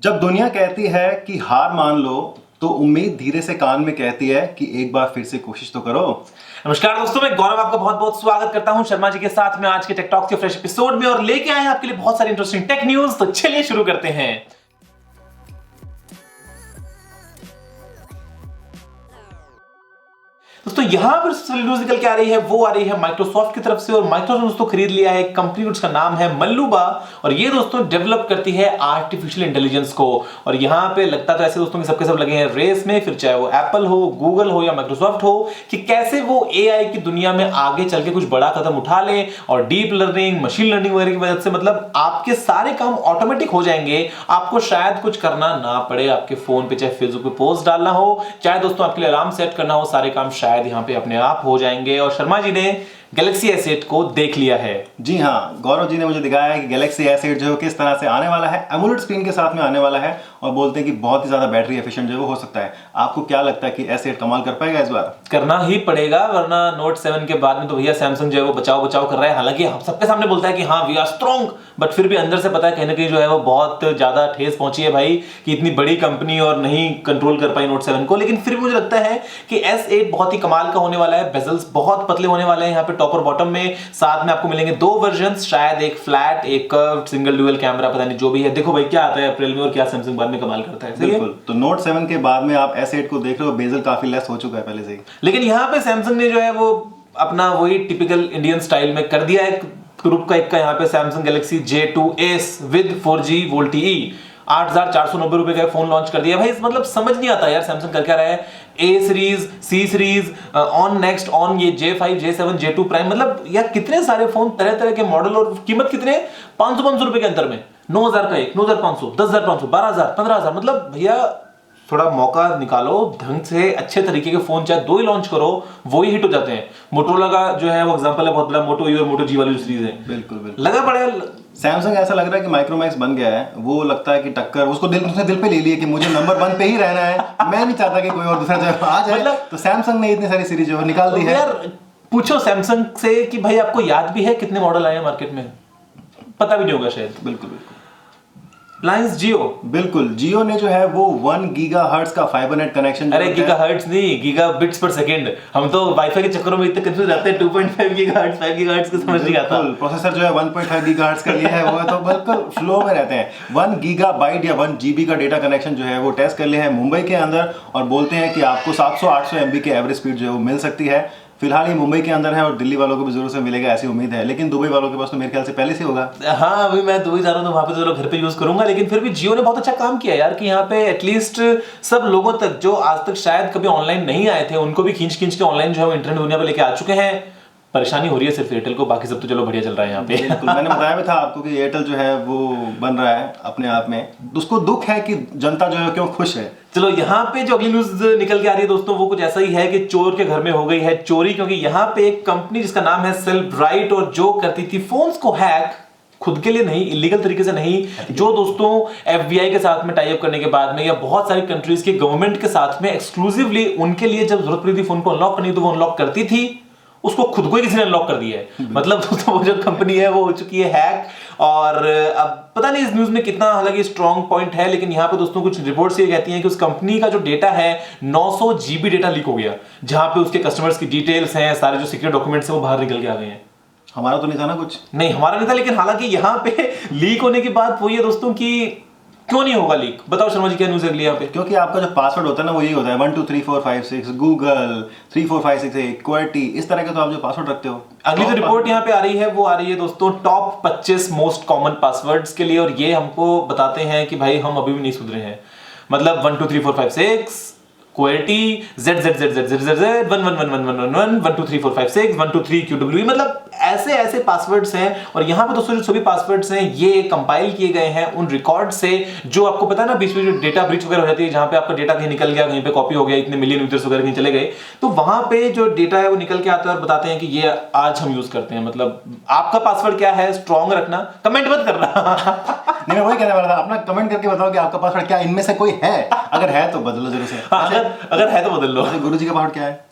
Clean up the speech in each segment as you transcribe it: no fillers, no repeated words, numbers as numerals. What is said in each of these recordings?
जब दुनिया कहती है कि हार मान लो तो उम्मीद धीरे से कान में कहती है कि एक बार फिर से कोशिश तो करो। नमस्कार दोस्तों, मैं गौरव आपका बहुत बहुत स्वागत करता हूं शर्मा जी के साथ में आज के टेक टॉक्स के फ्रेश एपिसोड में और लेके आए हैं आपके लिए बहुत सारी इंटरेस्टिंग टेक न्यूज। तो चलिए शुरू करते हैं। दोस्तों यहां पर न्यूज निकल के आ रही है, वो आ रही है माइक्रोसॉफ्ट की तरफ से। और माइक्रोसॉफ्ट दोस्तों खरीद लिया है एक कंपनी, उसका नाम है मल्लुबा। और ये दोस्तों डेवलप करती है आर्टिफिशियल इंटेलिजेंस को। और यहां पे लगता तो ऐसे दोस्तों कि सबके सब लगे हैं रेस में, फिर चाहे वो एप्पल हो, गूगल हो या माइक्रोसॉफ्ट हो, कि कैसे वो एआई की दुनिया में आगे चल के कुछ बड़ा कदम उठा ले। और डीप लर्निंग, मशीन लर्निंग वगैरह की वजह से मतलब आपके सारे काम ऑटोमेटिक हो जाएंगे। आपको शायद कुछ करना ना पड़े, आपके फोन पे चाहे फेसबुक पे पोस्ट डालना हो, चाहे दोस्तों आपके लिए अलार्म सेट करना हो, सारे काम शायद यहां पे अपने आप हो जाएंगे। और शर्मा जी ने गैलेक्सी S8 को देख लिया है। जी हाँ, गौरव जी ने मुझे दिखाया है कि गैलेक्सी S8 जो किस तरह से आने वाला है, एमोलेड स्क्रीन के साथ में आने वाला है। और बोलते हैं कि बहुत ही ज्यादा बैटरी एफिशिएंट जो हो सकता है। आपको क्या लगता है कि S8 कमाल कर पाएगा इस बार? करना ही पड़ेगा, वरना नोट 7 के बाद में तो भैया सैमसंग जो है वो बचाव बचाव कर रहा है। हालांकि हम सबके सामने बोलता है कि हाँ वी आर स्ट्रॉन्ग, बट फिर भी अंदर से पता है कहीं ना कहीं जो है वो बहुत ज्यादा ठेस पहुंची है भाई, कि इतनी बड़ी कंपनी और नहीं कंट्रोल कर पाई नोट 7 को। लेकिन फिर भी मुझे लगता है कि S8 बहुत ही कमाल का होने वाला है। बेजल्स बहुत पतले होने वाले हैं यहाँ पे टॉप और बॉटम में। साथ में आपको मिलेंगे दो वर्जन्स, शायद एक फ्लैट, एक कर्व्ड, सिंगल ड्यूअल कैमरा, पता नहीं जो भी है। देखो भाई क्या आता है अप्रैल में और क्या सैमसंग बाद में कमाल करता है। बिल्कुल। तो नोट 7 के बाद में आप S8 को देख रहे हो, बेजल काफी लेस हो चुका है पहले से ही। लेकिन यहाँ पे सैमसंग ने जो है वो अपना वही टिपिकल इंडियन स्टाइल में कर दिया है। ग्रुप का एक का यहाँ पे Samsung Galaxy J2 Ace with 4G VoLTE 8,490 रुपए का फोन लॉन्च कर दिया भाई। मतलब समझ नहीं आता यार सैमसंग कर क्या रहा है। A series, C series, on next, on ये J5, J7, J2 प्राइम, मतलब यार कितने सारे फोन, तरह तरह के मॉडल, और कीमत कितने, 500 रुपए के अंतर में। 9,000 का एक, 9,500, 10,500, 12,000, 15,000। मतलब भैया थोड़ा मौका निकालो, ढंग से अच्छे तरीके के फोन चाहे दो ही लॉन्च करो, वो ही हिट हो जाते हैं। मोटोरोला का जो है वो एग्जांपल है बहुत बड़ा, मोटो ई और मोटो जी वाली जो सीरीज है। बिल्कुल बिल्कुल लगा पड़ा सैमसंग ऐसा लग रहा है कि माइक्रोमैक्स बन गया है। वो लगता है कि टक्कर उसको उसने दिल पे ले लिया कि मुझे नंबर 1 पे ही रहना है, मैं नहीं चाहता कि कोई और दूसरा जगह आ जाए। मतलब तो सैमसंग ने इतनी सारी सीरीज जो निकाल दी है। यार पूछो सैमसंग से कि भाई आपको याद भी है कितने मॉडल आए हैं मार्केट में? पता भी नहीं होगा शायद। बिल्कुल बिल्कुल। रिलायंस जियो, बिल्कुल, जियो ने जो है वो 1 गीगाहर्ट्ज का फाइबर नेट कनेक्शन। अरे गीगाहर्ट्ज नहीं, गीगाबिट्स पर सेकंड। हम तो वाईफाई के चक्करों में इतने कंफ्यूज रहते हैं। 2.5 गीगाहर्ट्ज, 5 गीगाहर्ट्ज को समझ नहीं आता। प्रोसेसर जो है 1.5 गीगाहर्ट्ज का ये है, वो तो बिल्कुल फ्लो में रहते हैं। 1 गीगाबाइट या 1 जीबी का डेटा कनेक्शन जो है वो टेस्ट कर लिया है मुंबई के अंदर। और बोलते हैं कि आपको 700-800 MB के एवरेज स्पीड जो है वो मिल सकती है। फिलहाल ये मुंबई के अंदर है और दिल्ली वालों को भी जरूर से मिलेगा ऐसी उम्मीद है। लेकिन दुबई वालों के पास तो मेरे ख्याल से पहले से होगा। हाँ अभी मैं दुबई जा रहा हूँ तो वहां पे तो चलो घर पे यूज करूंगा। लेकिन फिर भी जियो ने बहुत अच्छा काम किया यार, कि यहाँ पे एटलीस्ट सब लोगों तक जो आज तक शायद कभी ऑनलाइन नहीं आए थे, उनको भी खींच खींच के ऑनलाइन जो है वो इंटरनेट दुनिया पे लेके आ चुके हैं। परेशानी हो रही है सिर्फ एयरटेल को, बाकी सब तो चलो बढ़िया चल रहा है यहाँ पे। बिल्कुल, मैंने बताया भी था आपको कि एयरटेल जो है वो बन रहा है अपने आप में। उसको दुख है कि जनता जो है क्यों खुश है। चलो यहाँ पे जो अगली न्यूज निकल के आ रही है दोस्तों, वो कुछ ऐसा ही है कि चोर के घर में हो गई है चोरी। क्योंकि यहाँ पे एक कंपनी जिसका नाम है सेल्फब्राइट, और जो करती थी फोन्स को हैक, खुद के लिए नहीं, इलीगल तरीके से नहीं, जो दोस्तों FBI के साथ में टाई अप करने के बाद में या बहुत सारी कंट्रीज के गवर्नमेंट के साथ में एक्सक्लूसिवली उनके लिए जब जरूरत पड़ी थी फोन को अनलॉक करनी तो वो अनलॉक करती थी, उसको खुद को ही किसी ने अनलॉक कर दिया है। मतलब दोस्तों वो जो कंपनी है वो हो चुकी है हैक। और अब पता नहीं इस न्यूज में कितना हालांकि स्ट्रॉन्ग पॉइंट है, लेकिन यहाँ पे दोस्तों कुछ रिपोर्ट्स ये कहती हैं कि उस कंपनी का जो डेटा है 900 GB डेटा लीक हो गया, जहां पे उसके कस्टमर्स की डिटेल्स हैं, सारे जो सीक्रेट डॉक्यूमेंट्स हैं वो बाहर निकल के आ गए हैं। हमारा तो नहीं था ना कुछ। नहीं हमारा नहीं था, लेकिन हालांकि यहाँ पे लीक होने की बात वही है दोस्तों कि क्यों नहीं होगा लीक। बताओ शर्मा जी क्या न्यूज़ अगली यहाँ पे? क्योंकि आपका जो पासवर्ड होता है ना वो यही होता है 1 2 3 4 5 6 गूगल 3 4 5 6 8 QWERTY, इस तरह के तो आप जो पासवर्ड रखते हो। अगली जो रिपोर्ट यहाँ पे आ रही है वो आ रही है दोस्तों टॉप 25 मोस्ट कॉमन पासवर्ड्स के लिए। और ये हमको बताते हैं कि भाई हम अभी भी नहीं सुधरे हैं। मतलब 1 2 3 4 5 6 QWERTY, ZZZZZZ 1 1 1 1 1 1 1 1 2 3 4 5 6 1 2 3 QWE, मतलब ऐसे ऐसे पासवर्ड्स हैं। और यहाँ पे दोस्तों जो सभी पासवर्ड्स हैं ये कंपाइल किए गए हैं उन रिकॉर्ड से, जो आपको पता है ना बीच में जो डेटा ब्रीच वगैरह हो जाती है, जहाँ पे आपका डेटा कहीं निकल गया, कहीं पे कॉपी हो गया, इतने मिलियन यूजर्स वगैरह कहीं चले गए, तो वहां पे जो डेटा है वो निकल के आता है और बताते हैं कि ये आज हम यूज करते हैं। मतलब आपका पासवर्ड क्या है, स्ट्रॉन्ग रखना, कमेंट मत करना। नहीं मैं वही कहने वाला था, अपना कमेंट करके बताओ कि आपका पासवर्ड क्या इनमें से कोई है। अगर है तो बदलो जरूर से। अगर है तो बदल लो। गुरुजी का पासवर्ड क्या है?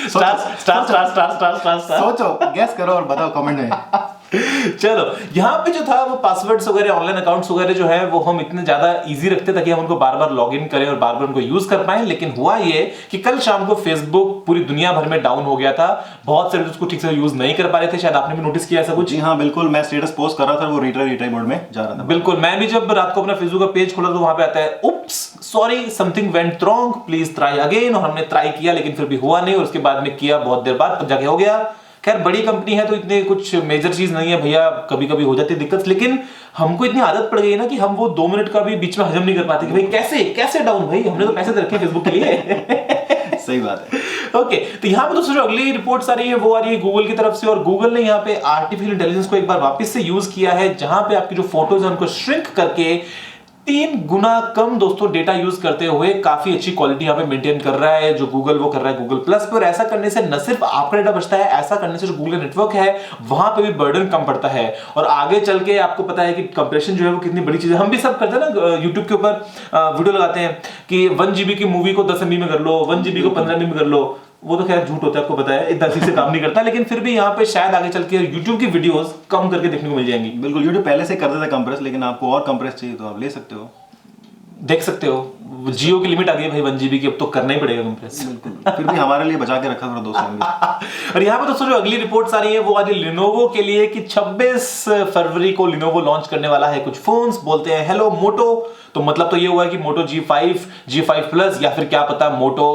Star star star star star star. सोचो, गेस करो और बताओ कमेंट में। चलो, यहाँ पे जो था वो पासवर्ड्स वगैरह, ऑनलाइन अकाउंट्स वगैरह जो है वो हम इतने ज्यादा इजी रखते ताकि हम उनको बार बार लॉगिन करें और बार बार उनको यूज कर पाएं। लेकिन हुआ ये कि कल शाम को फेसबुक पूरी दुनिया भर में डाउन हो गया था। बहुत सारे उसको ठीक से यूज नहीं कर पा रहे थे। शायद आपने भी नोटिस किया ऐसा कुछ? जी हाँ बिल्कुल, मैं स्टेटस पोस्ट कर रहा था, वो रिट्राई मोड में जा रहा था। बिल्कुल, मैं भी जब रात को अपना फेसबुक का पेज खोला तो वहां पे आता है oops sorry something went wrong please try again. और हमने ट्राई किया लेकिन फिर भी हुआ नहीं, और उसके बाद में किया बहुत देर बाद जाके हो गया। खैर बड़ी कंपनी है तो इतने कुछ मेजर चीज नहीं है भैया, कभी कभी हो जाती है दिक्कत। लेकिन हमको इतनी आदत पड़ गई है ना कि हम वो 2 मिनट का भी बीच में हजम नहीं कर पाते कि भाई कैसे कैसे डाउन, भाई हमने तो पैसे तो रखे फेसबुक के लिए। सही बात है। ओके, तो यहाँ पे दोस्तों जो अगली रिपोर्ट्स आ रही है वो आ रही है गूगल की तरफ से। और गूगल ने यहाँ पे आर्टिफिशियल इंटेलिजेंस को एक बार वापस से यूज किया है, जहां पे आपकी जो फोटोज है उनको श्रिंक करके 3 गुना कम दोस्तों डेटा यूज करते हुए काफी अच्छी क्वालिटी यहाँ पे मेंटेन कर रहा है जो गूगल वो कर रहा है गूगल प्लस पे। और ऐसा करने से न सिर्फ आपका डेटा बचता है, ऐसा करने से जो गूगल नेटवर्क है वहां पे भी बर्डन कम पड़ता है। और आगे चल के आपको पता है कि कंप्रेशन जो है वो कितनी बड़ी चीज है। हम भी सब करते हैं ना, यूट्यूब के ऊपर वीडियो लगाते हैं कि 1 GB की मूवी को 10 MB में कर लो, 1 GB को 15 MB में कर लो। वो तो खैर झूठ होता है, आपको पता है, इतना से काम नहीं करता। लेकिन फिर भी यहाँ पे शायद आगे चल के YouTube की वीडियोस कम करके देखने को मिल जाएंगी। बिल्कुल, YouTube पहले से करता था कंप्रेस, लेकिन आपको और कंप्रेस चाहिए तो आप ले सकते हो, देख सकते हो। जियो की लिमिट आ गई भाई 1 GB की, अब तो करना ही पड़ेगा कंप्रेस। बिल्कुल, फिर भी हमारे लिए बचा के रखा थोड़ा 200 MB। और यहाँ पे दोस्तों जो अगली रिपोर्ट्स आ रही है वो आ रही है लिनोवो के लिए कि 26 फरवरी को लिनोवो लॉन्च करने वाला है कुछ फोन्स। बोलते हैं हेलो मोटो, तो मतलब तो ये हुआ कि मोटो G5, G5 प्लस, या फिर क्या पता मोटो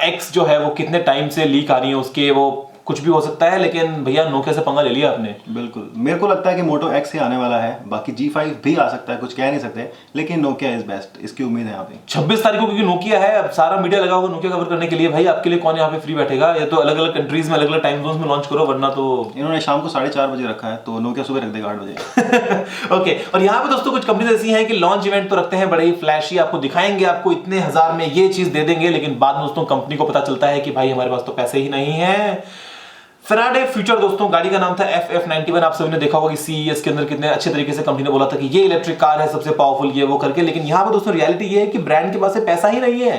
X जो है वो कितने टाइम से लीक आ रही है उसके, वो कुछ भी हो सकता है। लेकिन भैया नोकिया से पंगा ले लिया आपने। बिल्कुल, मेरे को लगता है कि मोटो X ही आने वाला है, बाकी G5 भी आ सकता है, कुछ कह नहीं सकते, लेकिन नोकिया इज बेस्ट, इसकी उम्मीद है यहाँ पे। 26 तारीख को क्योंकि नोकिया है, अब सारा मीडिया लगा होगा नोकिया कवर करने के लिए। भाई आपके लिए कौन यहाँ पे फ्री बैठेगा? या तो अलग अलग कंट्रीज में अलग अलग टाइम जोन में लॉन्च करो, वरना तो इन्होंने शाम को 4:30 बजे रखा है, तो नोकिया सुबह रख देगा 8 बजे। ओके, और यहाँ पे दोस्तों कुछ कंपनीज ऐसी हैं कि लॉन्च इवेंट तो रखते हैं बड़े ही फ्लैशी, आपको दिखाएंगे, आपको इतने हजार में ये चीज दे देंगे, लेकिन बाद में दोस्तों कंपनी को पता चलता है कि भाई हमारे पास तो पैसे ही नहीं है। फेराडे फ्यूचर दोस्तों, गाड़ी का नाम था FF91। आप सभी ने देखा होगा कि CES के अंदर कितने अच्छे तरीके से कंपनी ने बोला था कि ये इलेक्ट्रिक कार है सबसे पावरफुल, ये वो करके। लेकिन यहाँ पे दोस्तों रियलिटी ये है कि ब्रांड के पास से पैसा ही नहीं है।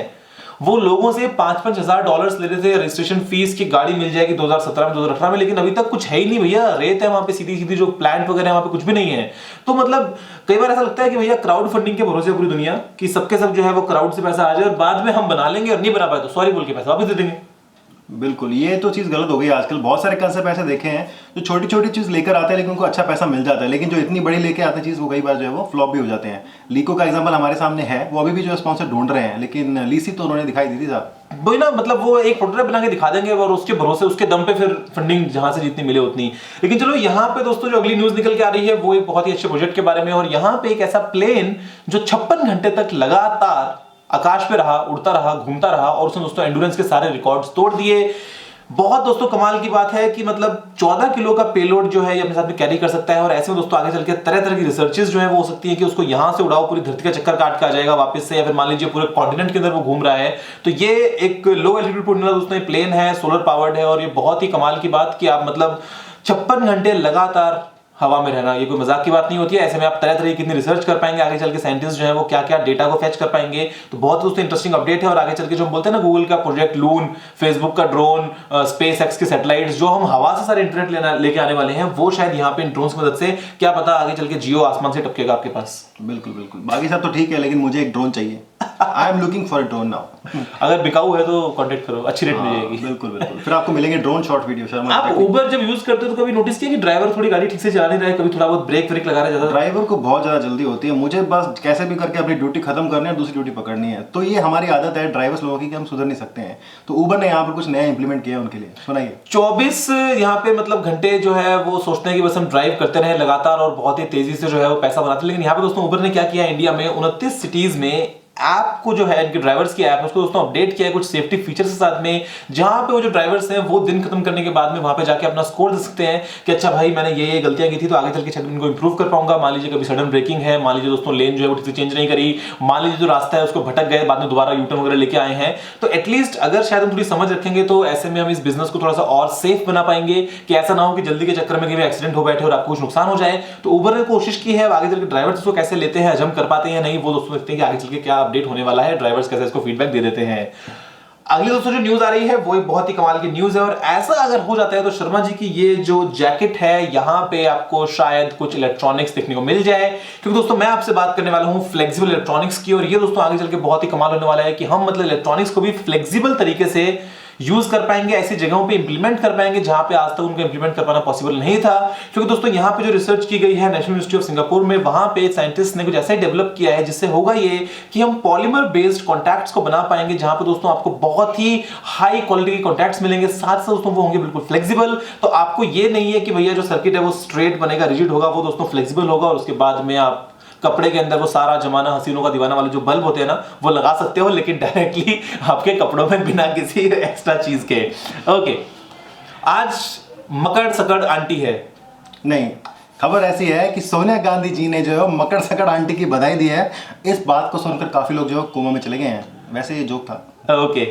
वो लोगों से $5-5 हजार ले रहे थे रजिस्ट्रेशन फीस की गाड़ी मिल जाएगी 2017 में 2018 में, लेकिन अभी तक कुछ है ही नहीं भैया। रेत है वहां पे सीधी सीधी, जो प्लांट वगैरह है वहां पे कुछ भी नहीं है। तो मतलब कई बार ऐसा लगता है कि भैया क्राउड फंडिंग के भरोसे पूरी दुनिया की, सबके सब जो है वो क्राउड से पैसा आ जाए और बाद में हम बना लेंगे और नहीं बना पाए तो सॉरी बोल के पैसा वापस दे देंगे। बिल्कुल, ये तो चीज़ गलत हो गई। आजकल बहुत सारे कंसेप्ट ऐसे देखे हैं जो छोटी छोटी चीज़ लेकर आते हैं लेकिन उनको अच्छा पैसा मिल जाता है, लेकिन जो इतनी बड़ी लेके आते हैं चीज़ वो कई बार जो है वो फ्लॉप भी हो जाते हैं। लीको का एग्जांपल हमारे सामने है, वो अभी भी जो स्पॉन्सर ढूंढ रहे हैं, लेकिन लीसी तो उन्होंने दिखाई दी थी साहब। वही ना, मतलब वो एक प्रोटोटाइप बना के दिखा देंगे और उसके भरोसे उसके दम पे फिर फंडिंग जहां से जितनी मिले उतनी। लेकिन चलो यहाँ पे दोस्तों जो अगली न्यूज निकल के आ रही है वो एक बहुत ही अच्छे प्रोजेक्ट के बारे में। और यहाँ पे एक ऐसा प्लेन जो 56 घंटे तक लगातार आकाश पे रहा, उड़ता रहा, घूमता रहा, और उसने दोस्तों एंडुरेंस के सारे रिकॉर्ड्स तोड़ दिए। बहुत दोस्तों कमाल की बात है कि मतलब 14 किलो का पेलोड जो है ये अपने साथ में कैरी कर सकता है। और ऐसे में दोस्तों आगे चल के तरह तरह की रिसर्चेस जो है वो हो सकती है कि उसको यहां से उड़ाओ, पूरी धरती का चक्कर काट के आ जाएगा वापस से, या फिर मान लीजिए पूरे कॉन्टिनेंट के अंदर वो घूम रहा है। तो ये एक लो एल्टीट्यूड उड़ने वाला दोस्तों प्लेन है, सोलर पावर्ड है, और ये बहुत ही कमाल की बात कि आप मतलब 56 घंटे लगातार हवा में रहना, ये कोई मजाक की बात नहीं होती है। ऐसे में आप तरह तरह की कितनी रिसर्च कर पाएंगे, आगे चल के साइंटिस्ट जो है वो क्या क्या डेटा को फेच कर पाएंगे। तो बहुत दोस्तों इंटरेस्टिंग अपडेट है। और आगे चल के जो हम बोलते हैं ना, गूगल का प्रोजेक्ट लून, फेसबुक का ड्रोन, स्पेस एक्स के सैटेलाइट्स, जो हम हवा से सारे इंटरनेट लेके आने वाले हैं, वो शायद यहाँ पे इन ड्रोन की मदद से, क्या पता आगे चल के जियो आसमान से टपकेगा आपके पास। बिल्कुल बिल्कुल, बाकी सब तो ठीक है, लेकिन मुझे एक ड्रोन चाहिए। I am looking for a drone now. अगर बिकाऊ है तो कांटेक्ट करो, अच्छी रेट मिल जाएगी। बिल्कुल बिल्कुल, फिर आपको मिलेंगे ड्रोन शॉट वीडियो। शर्मा, आप उबर जब यूज करते हो तो कभी नोटिस किया कि ड्राइवर थोड़ी गाड़ी ठीक से चला नहीं रहा है, कभी थोड़ा बहुत ब्रेक व्रेक लगा रहा है ज्यादा? ड्राइवर को बहुत ज्यादा जल्दी होती है, मुझे बस कैसे भी करके अपनी ड्यूटी खत्म करनी है और दूसरी ड्यूटी पकड़नी है। तो ये हमारी आदत है ड्राइवर्स लोगों की कि हम सुधर नहीं सकते हैं। तो उबर ने यहाँ पर कुछ नया इंप्लीमेंट किया है उनके लिए, सुनाइए। 24 यहाँ पे मतलब घंटे जो है वो सोचते हैं कि बस हम ड्राइव करते रहे लगातार और बहुत ही तेजी से जो है वो पैसा बनाते हैं। लेकिन यहाँ पे दोस्तों उबर ने क्या किया, इंडिया में 29 सिटीज में ऐप को जो है इनके ड्राइवर्स की ऐप उसको दोस्तों अपडेट किया है कुछ सेफ्टी फीचर्स के साथ में, जहां पे वो जो ड्राइवर्स हैं वो दिन खत्म करने के बाद में वहां पे जाके अपना स्कोर दे सकते हैं कि अच्छा भाई मैंने ये गलतियां की थी तो आगे चल के शायद इनको इंप्रूव कर पाऊंगा। मान लीजिए कभी सडन ब्रेकिंग है, मान लीजिए दोस्तों लेन जो है वो ठीक से चेंज नहीं करी, मान लीजिए जो रास्ता है उसको भटक गए, बाद में दोबारा यूटर्न वगैरह लेके आए हैं, तो एटलीस्ट अगर शायद हम थोड़ी समझ रखेंगे तो ऐसे में हम इस बिजनेस को थोड़ा सा और सेफ बना पाएंगे कि ऐसा ना हो कि जल्दी के चक्कर में कभी एक्सीडेंट हो बैठे और आपको कुछ नुकसान हो जाए। तो उबर ने कोशिश की है, आगे चल के ड्राइवर्स उसको कैसे लेते हैं, हजम कर पाते हैं नहीं, वो दोस्तों देखते हैं कि आगे चल के क्या अपडेट होने वाला है, ड्राइवर्स कैसे इसको फीडबैक दे देते हैं। अगली दोस्तों जो न्यूज आ रही है वो एक बहुत ही कमाल की न्यूज है, और ऐसा अगर हो जाता है तो शर्मा जी की ये जो जैकेट है यहाँ पे आपको शायद कुछ इलेक्ट्रॉनिक्स देखने को मिल जाए, क्योंकि दोस्तों मैं आपसे बात करने वाला हूँ फ्लेक्सिबल इलेक्ट्रॉनिक्स की। और ये दोस्तों आगे चल के बहुत ही कमाल होने वाला है कि हम मतलब इलेक्ट्रॉनिक्स को भी फ्लेक्सिबल तरीके से यूज कर पाएंगे, ऐसी जगहों पे इंप्लीमेंट कर पाएंगे जहां पे आज तक उनको इंप्लीमेंट कर पाना पॉसिबल नहीं था। क्योंकि दोस्तों यहाँ पे जो रिसर्च की गई है नेशनल यूनिवर्सिटी ऑफ सिंगापुर में, वहां पे साइंटिस्ट ने कुछ ऐसा ही डेवलप किया है जिससे होगा ये कि हम पॉलीमर बेस्ड कॉन्टैक्ट्स को बना पाएंगे, जहां पे दोस्तों आपको बहुत ही हाई क्वालिटी के कॉन्टैक्ट्स मिलेंगे, साथ साथ दोस्तों वो होंगे बिल्कुल फ्लेक्सिबल। तो आपको ये नहीं है कि भैया जो सर्किट है वो स्ट्रेट बनेगा, रिजिड होगा, वो दोस्तों फ्लेक्सिबल होगा, और उसके बाद में आप कपड़े के अंदर वो सारा जमाना हसीनों का दीवाना वाले जो बल्ब होते हैं ना वो लगा सकते हो, लेकिन डायरेक्टली आपके कपड़ों में बिना किसी एक्स्ट्रा चीज के। ओके, आज मकर सकड़ आंटी है। नहीं, खबर ऐसी है कि सोनिया गांधी जी ने जो है मकर सकड़ आंटी की बधाई दी है। इस बात को सुनकर काफी लोग जो है कोमा में चले गए हैं। वैसे ये जोक था। ओके,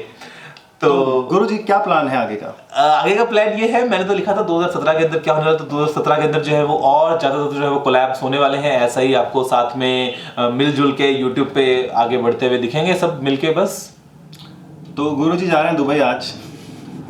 तो गुरुजी क्या प्लान है आगे का? आगे का प्लान ये है, मैंने तो लिखा था 2017 के अंदर क्या होने वाला, तो 2017 के अंदर जो है वो और ज्यादा जो है वो कोलैब्स होने वाले हैं। ऐसा ही आपको साथ में मिलजुल के यूट्यूब पे आगे बढ़ते हुए दिखेंगे सब मिलके बस। तो गुरुजी जा रहे हैं दुबई आज,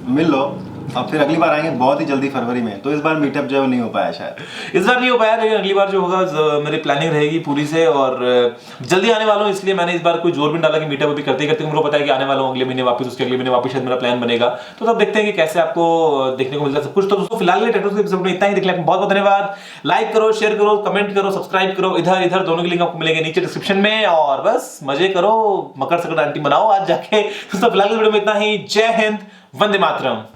मिल लो, अब फिर अगली बार आएंगे बहुत ही जल्दी फरवरी में। तो इस बार मीटअप जो है नहीं हो पाया शायद, इस बार नहीं हो पाया, लेकिन अगली बार जो होगा मेरी प्लानिंग रहेगी पूरी से, और जल्दी आने वाला हूँ। इसलिए मैंने इस बार कोई जोर भी डाला कि मीटअप अभी करते करते मुझे पता है कि आने वाला हूँ अगले महीने वापस, उसके अगले महीने वापस शायद मेरा प्लान बनेगा। तो तब देखते हैं कि कैसे आपको देखने को मिलता है सब कुछ। तो दोस्तों फिलहाल के टेटू एपिसोड में इतना ही। देखने बहुत बहुत धन्यवाद। लाइक करो, शेयर करो, कमेंट करो, सब्सक्राइब करो, इधर इधर दोनों के लिंक आपको मिलेंगे नीचे डिस्क्रिप्शन में। और बस मजे करो, मकर संक्रांति मनाओ आज जाके। दोस्तों फिलहाल वीडियो में इतना ही। जय हिंद, वंदे मातरम।